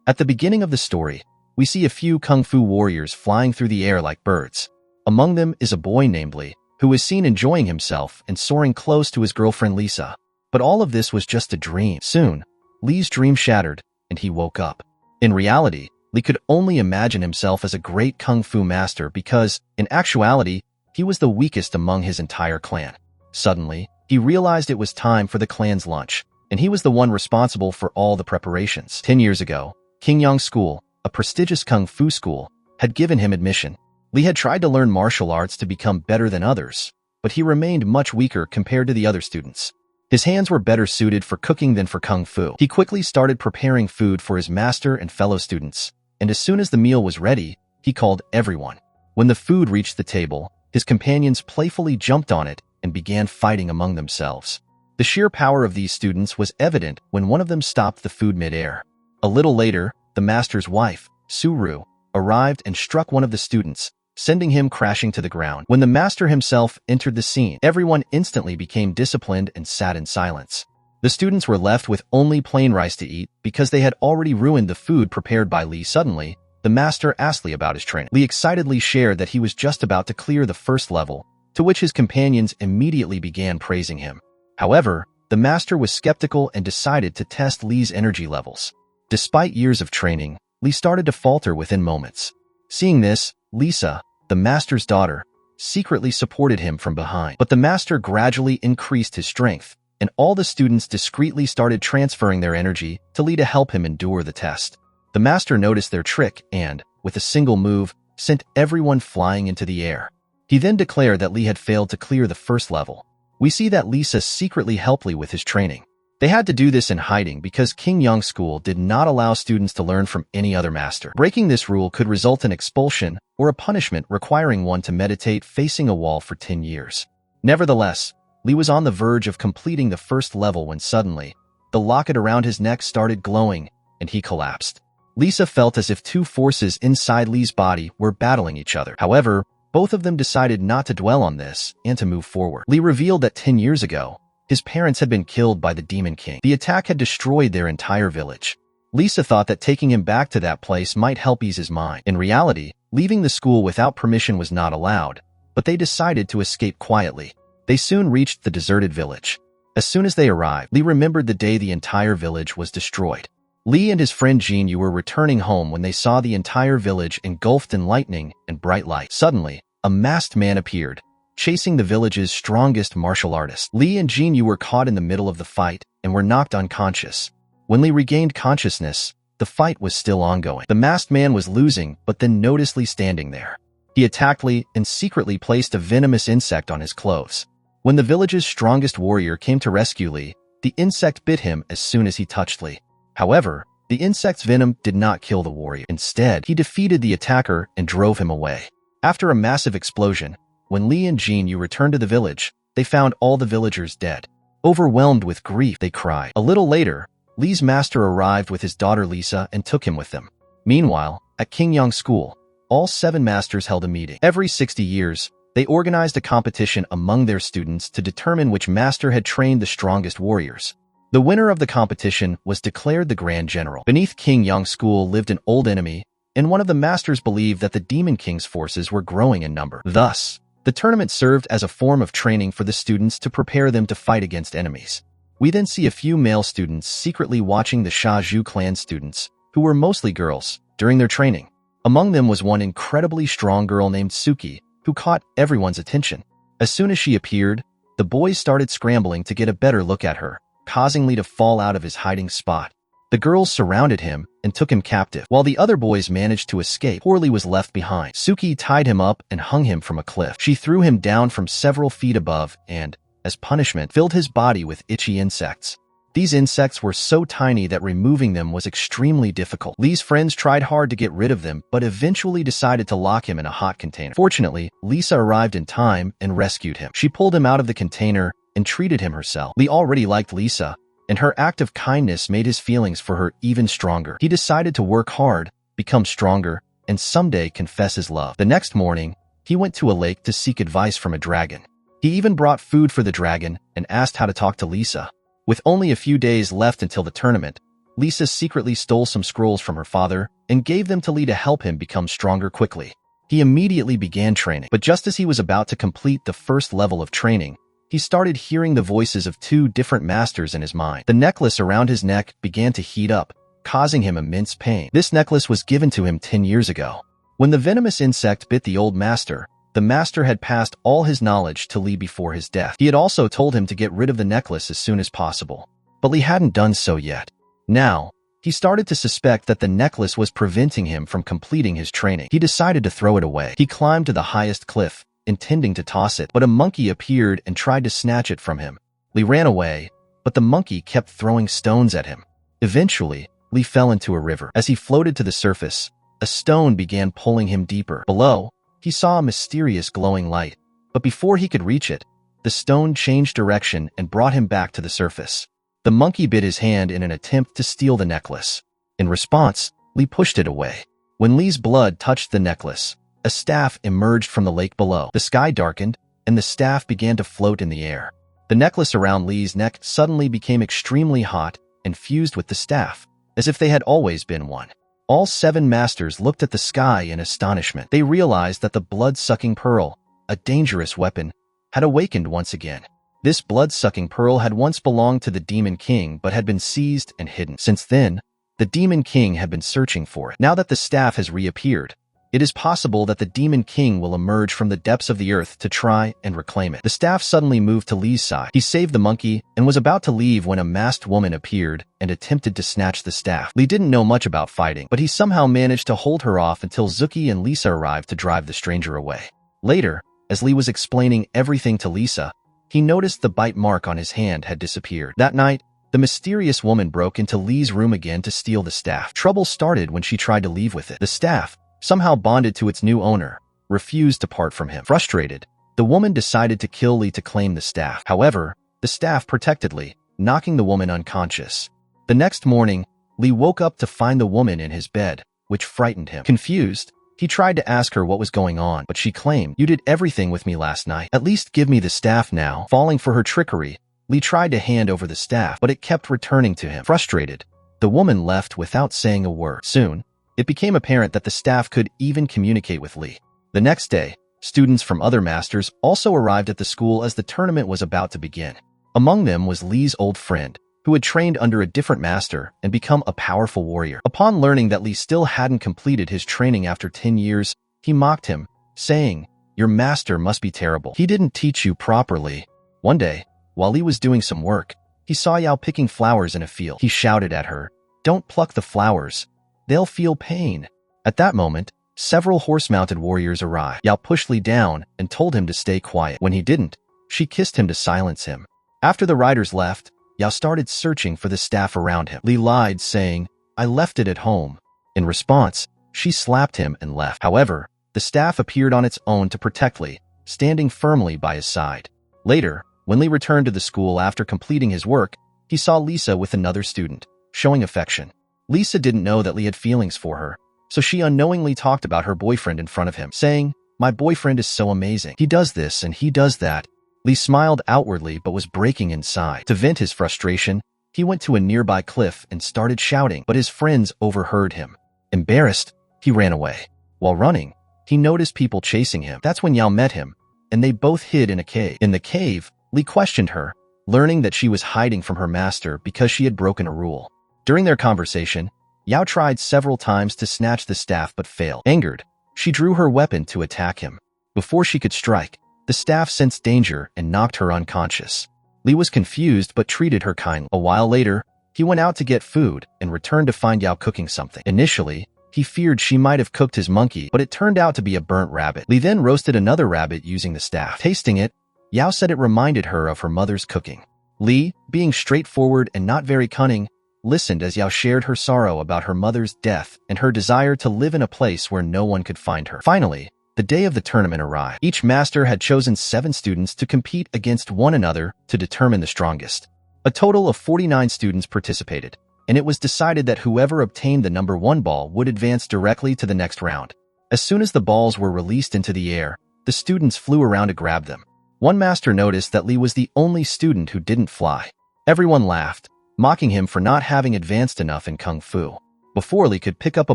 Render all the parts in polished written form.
At the beginning of the story, we see a few kung fu warriors flying through the air like birds. Among them is a boy named Lee, who is seen enjoying himself and soaring close to his girlfriend Lisa. But all of this was just a dream. Soon, Lee's dream shattered, and he woke up. In reality, Lee could only imagine himself as a great kung fu master because, in actuality, he was the weakest among his entire clan. Suddenly, he realized it was time for the clan's lunch, and he was the one responsible for all the preparations. 10 years ago, Qingyang School, a prestigious kung fu school, had given him admission. Lee had tried to learn martial arts to become better than others, but he remained much weaker compared to the other students. His hands were better suited for cooking than for kung fu. He quickly started preparing food for his master and fellow students, and as soon as the meal was ready, he called everyone. When the food reached the table, his companions playfully jumped on it and began fighting among themselves. The sheer power of these students was evident when one of them stopped the food mid-air. A little later, the master's wife, Suru, arrived and struck one of the students, sending him crashing to the ground. When the master himself entered the scene, everyone instantly became disciplined and sat in silence. The students were left with only plain rice to eat because they had already ruined the food prepared by Lee. Suddenly, the master asked Lee about his training. Lee excitedly shared that he was just about to clear the first level, to which his companions immediately began praising him. However, the master was skeptical and decided to test Lee's energy levels. Despite years of training, Lee started to falter within moments. Seeing this, Lisa, the master's daughter, secretly supported him from behind. But the master gradually increased his strength, and all the students discreetly started transferring their energy to Lee to help him endure the test. The master noticed their trick and, with a single move, sent everyone flying into the air. He then declared that Lee had failed to clear the first level. We see that Lisa secretly helped Lee with his training. They had to do this in hiding because Qingyang School did not allow students to learn from any other master. Breaking this rule could result in expulsion or a punishment requiring one to meditate facing a wall for 10 years. Nevertheless, Lee was on the verge of completing the first level when suddenly, the locket around his neck started glowing, and he collapsed. Lisa felt as if two forces inside Lee's body were battling each other. However, both of them decided not to dwell on this and to move forward. Lee revealed that 10 years ago, his parents had been killed by the Demon King. The attack had destroyed their entire village. Lisa thought that taking him back to that place might help ease his mind. In reality, leaving the school without permission was not allowed, but they decided to escape quietly. They soon reached the deserted village. As soon as they arrived, Lee remembered the day the entire village was destroyed. Lee and his friend Jean Yu were returning home when they saw the entire village engulfed in lightning and bright light. Suddenly, a masked man appeared, chasing the village's strongest martial artist. Lee and Jean Yu were caught in the middle of the fight and were knocked unconscious. When Lee regained consciousness, the fight was still ongoing. The masked man was losing, but then noticed Lee standing there. He attacked Lee and secretly placed a venomous insect on his clothes. When the village's strongest warrior came to rescue Lee, the insect bit him as soon as he touched Lee. However, the insect's venom did not kill the warrior. Instead, he defeated the attacker and drove him away. After a massive explosion, when Lee and Jean Yu returned to the village, they found all the villagers dead. Overwhelmed with grief, they cried. A little later, Lee's master arrived with his daughter Lisa and took him with them. Meanwhile, at Qingyang School, all 7 masters held a meeting. Every 60 years, they organized a competition among their students to determine which master had trained the strongest warriors. The winner of the competition was declared the Grand General. Beneath Qingyang School lived an old enemy, and one of the masters believed that the Demon King's forces were growing in number. Thus, the tournament served as a form of training for the students to prepare them to fight against enemies. We then see a few male students secretly watching the Shaju clan students, who were mostly girls, during their training. Among them was one incredibly strong girl named Zuki, who caught everyone's attention. As soon as she appeared, the boys started scrambling to get a better look at her, causing Lee to fall out of his hiding spot. The girls surrounded him and took him captive. While the other boys managed to escape, poor Lee was left behind. Zuki tied him up and hung him from a cliff. She threw him down from several feet above and, as punishment, filled his body with itchy insects. These insects were so tiny that removing them was extremely difficult. Lee's friends tried hard to get rid of them, but eventually decided to lock him in a hot container. Fortunately, Lisa arrived in time and rescued him. She pulled him out of the container and treated him herself. Lee already liked Lisa, and her act of kindness made his feelings for her even stronger. He decided to work hard, become stronger, and someday confess his love. The next morning, he went to a lake to seek advice from a dragon. He even brought food for the dragon and asked how to talk to Lisa. With only a few days left until the tournament, Lisa secretly stole some scrolls from her father and gave them to Lee to help him become stronger quickly. He immediately began training, but just as he was about to complete the first level of training, he started hearing the voices of two different masters in his mind. The necklace around his neck began to heat up, causing him immense pain. This necklace was given to him 10 years ago. When the venomous insect bit the old master, the master had passed all his knowledge to Lee before his death. He had also told him to get rid of the necklace as soon as possible, but Lee hadn't done so yet. Now, he started to suspect that the necklace was preventing him from completing his training. He decided to throw it away. He climbed to the highest cliff, intending to toss it, but a monkey appeared and tried to snatch it from him. Lee ran away, but the monkey kept throwing stones at him. Eventually, Lee fell into a river. As he floated to the surface, a stone began pulling him deeper. Below, he saw a mysterious glowing light, but before he could reach it, the stone changed direction and brought him back to the surface. The monkey bit his hand in an attempt to steal the necklace. In response, Lee pushed it away. When Lee's blood touched the necklace, a staff emerged from the lake below. The sky darkened, and the staff began to float in the air. The necklace around Lee's neck suddenly became extremely hot and fused with the staff, as if they had always been one. All 7 masters looked at the sky in astonishment. They realized that the blood-sucking pearl, a dangerous weapon, had awakened once again. This blood-sucking pearl had once belonged to the Demon King but had been seized and hidden. Since then, the Demon King had been searching for it. Now that the staff has reappeared, it is possible that the Demon King will emerge from the depths of the earth to try and reclaim it. The staff suddenly moved to Lee's side. He saved the monkey and was about to leave when a masked woman appeared and attempted to snatch the staff. Lee didn't know much about fighting, but he somehow managed to hold her off until Zuki and Lisa arrived to drive the stranger away. Later, as Lee was explaining everything to Lisa, he noticed the bite mark on his hand had disappeared. That night, the mysterious woman broke into Lee's room again to steal the staff. Trouble started when she tried to leave with it. The staff, somehow bonded to its new owner, refused to part from him. Frustrated, the woman decided to kill Lee to claim the staff. However, the staff protected Lee, knocking the woman unconscious. The next morning, Lee woke up to find the woman in his bed, which frightened him. Confused, he tried to ask her what was going on, but she claimed, "You did everything with me last night. At least give me the staff now." Falling for her trickery, Lee tried to hand over the staff, but it kept returning to him. Frustrated, the woman left without saying a word. Soon, it became apparent that the staff could even communicate with Lee. The next day, students from other masters also arrived at the school as the tournament was about to begin. Among them was Lee's old friend, who had trained under a different master and become a powerful warrior. Upon learning that Lee still hadn't completed his training after 10 years, he mocked him, saying, "Your master must be terrible. He didn't teach you properly." One day, while Lee was doing some work, he saw Yao picking flowers in a field. He shouted at her, "Don't pluck the flowers. They'll feel pain." At that moment, several horse-mounted warriors arrived. Yao pushed Lee down and told him to stay quiet. When he didn't, she kissed him to silence him. After the riders left, Yao started searching for the staff around him. Lee lied, saying, "I left it at home." In response, she slapped him and left. However, the staff appeared on its own to protect Lee, standing firmly by his side. Later, when Lee returned to the school after completing his work, he saw Lisa with another student, showing affection. Lisa didn't know that Lee had feelings for her, so she unknowingly talked about her boyfriend in front of him, saying, "My boyfriend is so amazing. He does this and he does that." Lee smiled outwardly but was breaking inside. To vent his frustration, he went to a nearby cliff and started shouting, but his friends overheard him. Embarrassed, he ran away. While running, he noticed people chasing him. That's when Yao met him, and they both hid in a cave. In the cave, Lee questioned her, learning that she was hiding from her master because she had broken a rule. During their conversation, Yao tried several times to snatch the staff but failed. Angered, she drew her weapon to attack him. Before she could strike, the staff sensed danger and knocked her unconscious. Lee was confused but treated her kindly. A while later, he went out to get food and returned to find Yao cooking something. Initially, he feared she might have cooked his monkey, but it turned out to be a burnt rabbit. Lee then roasted another rabbit using the staff. Tasting it, Yao said it reminded her of her mother's cooking. Lee, being straightforward and not very cunning, listened as Yao shared her sorrow about her mother's death and her desire to live in a place where no one could find her. Finally, the day of the tournament arrived. Each master had chosen 7 students to compete against one another to determine the strongest. A total of 49 students participated, and it was decided that whoever obtained the number 1 ball would advance directly to the next round. As soon as the balls were released into the air, the students flew around to grab them. One master noticed that Lee was the only student who didn't fly. Everyone laughed, mocking him for not having advanced enough in Kung Fu. Before Li could pick up a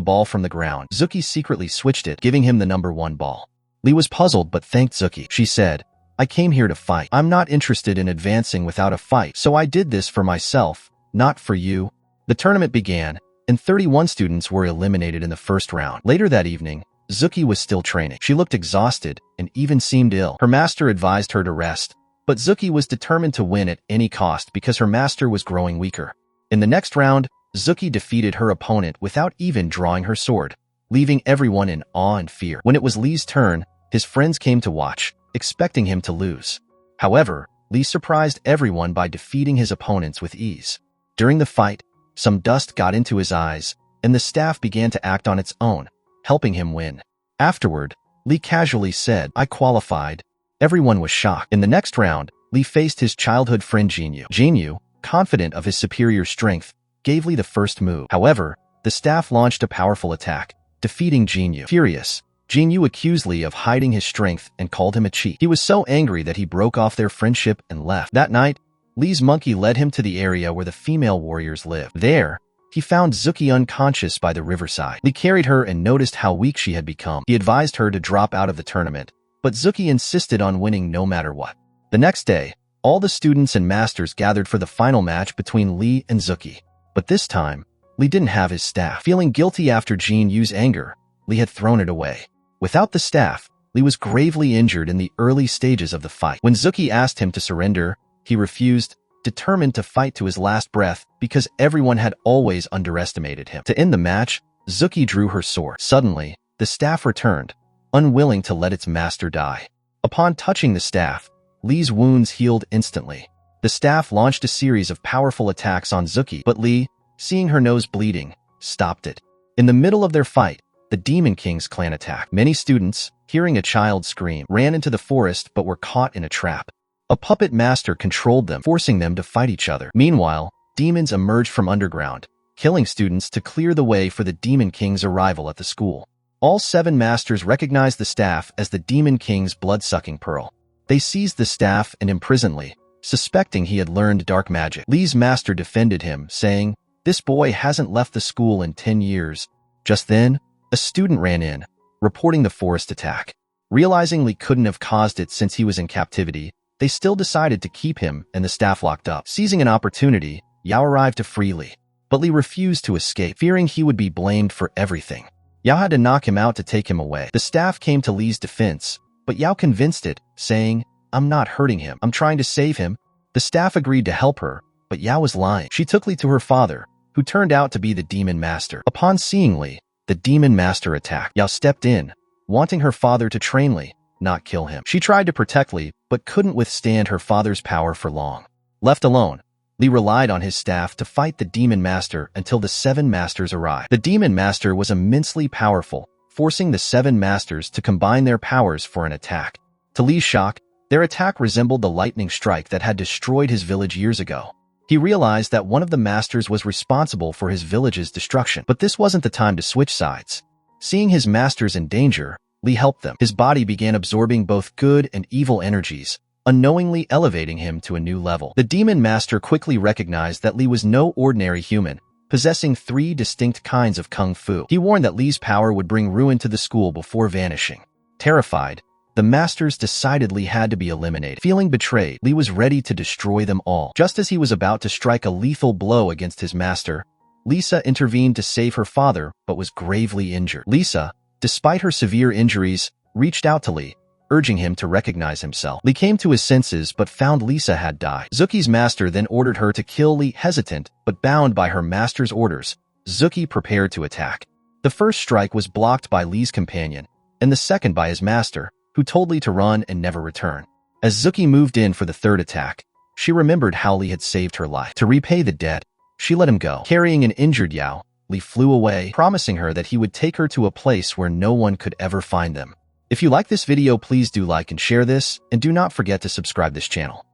ball from the ground, Zuki secretly switched it, giving him the number 1 ball. Li was puzzled but thanked Zuki. She said, "I came here to fight. I'm not interested in advancing without a fight, so I did this for myself, not for you." The tournament began, and 31 students were eliminated in the first round. Later that evening, Zuki was still training. She looked exhausted and even seemed ill. Her master advised her to rest, but Zuki was determined to win at any cost because her master was growing weaker. In the next round, Zuki defeated her opponent without even drawing her sword, leaving everyone in awe and fear. When it was Li's turn, his friends came to watch, expecting him to lose. However, Li surprised everyone by defeating his opponents with ease. During the fight, some dust got into his eyes, and the staff began to act on its own, helping him win. Afterward, Li casually said, "I qualified." Everyone was shocked. In the next round, Li faced his childhood friend Jinyu. Jinyu, confident of his superior strength, gave Li the first move. However, the staff launched a powerful attack, defeating Jinyu. Furious, Jinyu accused Li of hiding his strength and called him a cheat. He was so angry that he broke off their friendship and left. That night, Li's monkey led him to the area where the female warriors lived. There, he found Zuki unconscious by the riverside. Li carried her and noticed how weak she had become. He advised her to drop out of the tournament, but Zuki insisted on winning no matter what. The next day, all the students and masters gathered for the final match between Li and Zuki. But this time, Li didn't have his staff. Feeling guilty after Jinyu's anger, Li had thrown it away. Without the staff, Li was gravely injured in the early stages of the fight. When Zuki asked him to surrender, he refused, determined to fight to his last breath because everyone had always underestimated him. To end the match, Zuki drew her sword. Suddenly, the staff returned, unwilling to let its master die. Upon touching the staff, Li's wounds healed instantly. The staff launched a series of powerful attacks on Zuki, but Li, seeing her nose bleeding, stopped it. In the middle of their fight, the Demon King's clan attacked. Many students, hearing a child scream, ran into the forest but were caught in a trap. A puppet master controlled them, forcing them to fight each other. Meanwhile, demons emerged from underground, killing students to clear the way for the Demon King's arrival at the school. All 7 masters recognized the staff as the Demon King's blood-sucking pearl. They seized the staff and imprisoned Li, suspecting he had learned dark magic. Li's master defended him, saying, "This boy hasn't left the school in 10 years. Just then, a student ran in, reporting the forest attack. Realizing Li couldn't have caused it since he was in captivity, they still decided to keep him and the staff locked up. Seizing an opportunity, Yao arrived to free Li, but Li refused to escape, fearing he would be blamed for everything. Yao had to knock him out to take him away. The staff came to Li's defense, but Yao convinced it, saying, "I'm not hurting him. I'm trying to save him." The staff agreed to help her, but Yao was lying. She took Li to her father, who turned out to be the Demon Master. Upon seeing Li, the Demon Master attacked. Yao stepped in, wanting her father to train Li, not kill him. She tried to protect Li, but couldn't withstand her father's power for long. Left alone, Li relied on his staff to fight the Demon Master until the 7 masters arrived. The Demon Master was immensely powerful, forcing the 7 masters to combine their powers for an attack. To Li's shock, their attack resembled the lightning strike that had destroyed his village years ago. He realized that one of the masters was responsible for his village's destruction, but this wasn't the time to switch sides. Seeing his masters in danger, Li helped them. His body began absorbing both good and evil energies, unknowingly elevating him to a new level. The Demon Master quickly recognized that Li was no ordinary human, possessing 3 distinct kinds of Kung Fu. He warned that Li's power would bring ruin to the school before vanishing. Terrified, the masters decidedly had to be eliminated. Feeling betrayed, Li was ready to destroy them all. Just as he was about to strike a lethal blow against his master, Lisa intervened to save her father but was gravely injured. Lisa, despite her severe injuries, reached out to Li, urging him to recognize himself. Li came to his senses but found Lisa had died. Zuki's master then ordered her to kill Li. Hesitant but bound by her master's orders, Zuki prepared to attack. The first strike was blocked by Li's companion, and the second by his master, who told Li to run and never return. As Zuki moved in for the third attack, she remembered how Li had saved her life. To repay the debt, she let him go. Carrying an injured Yao, Li flew away, promising her that he would take her to a place where no one could ever find them. If you like this video, please do like and share this, and do not forget to subscribe this channel.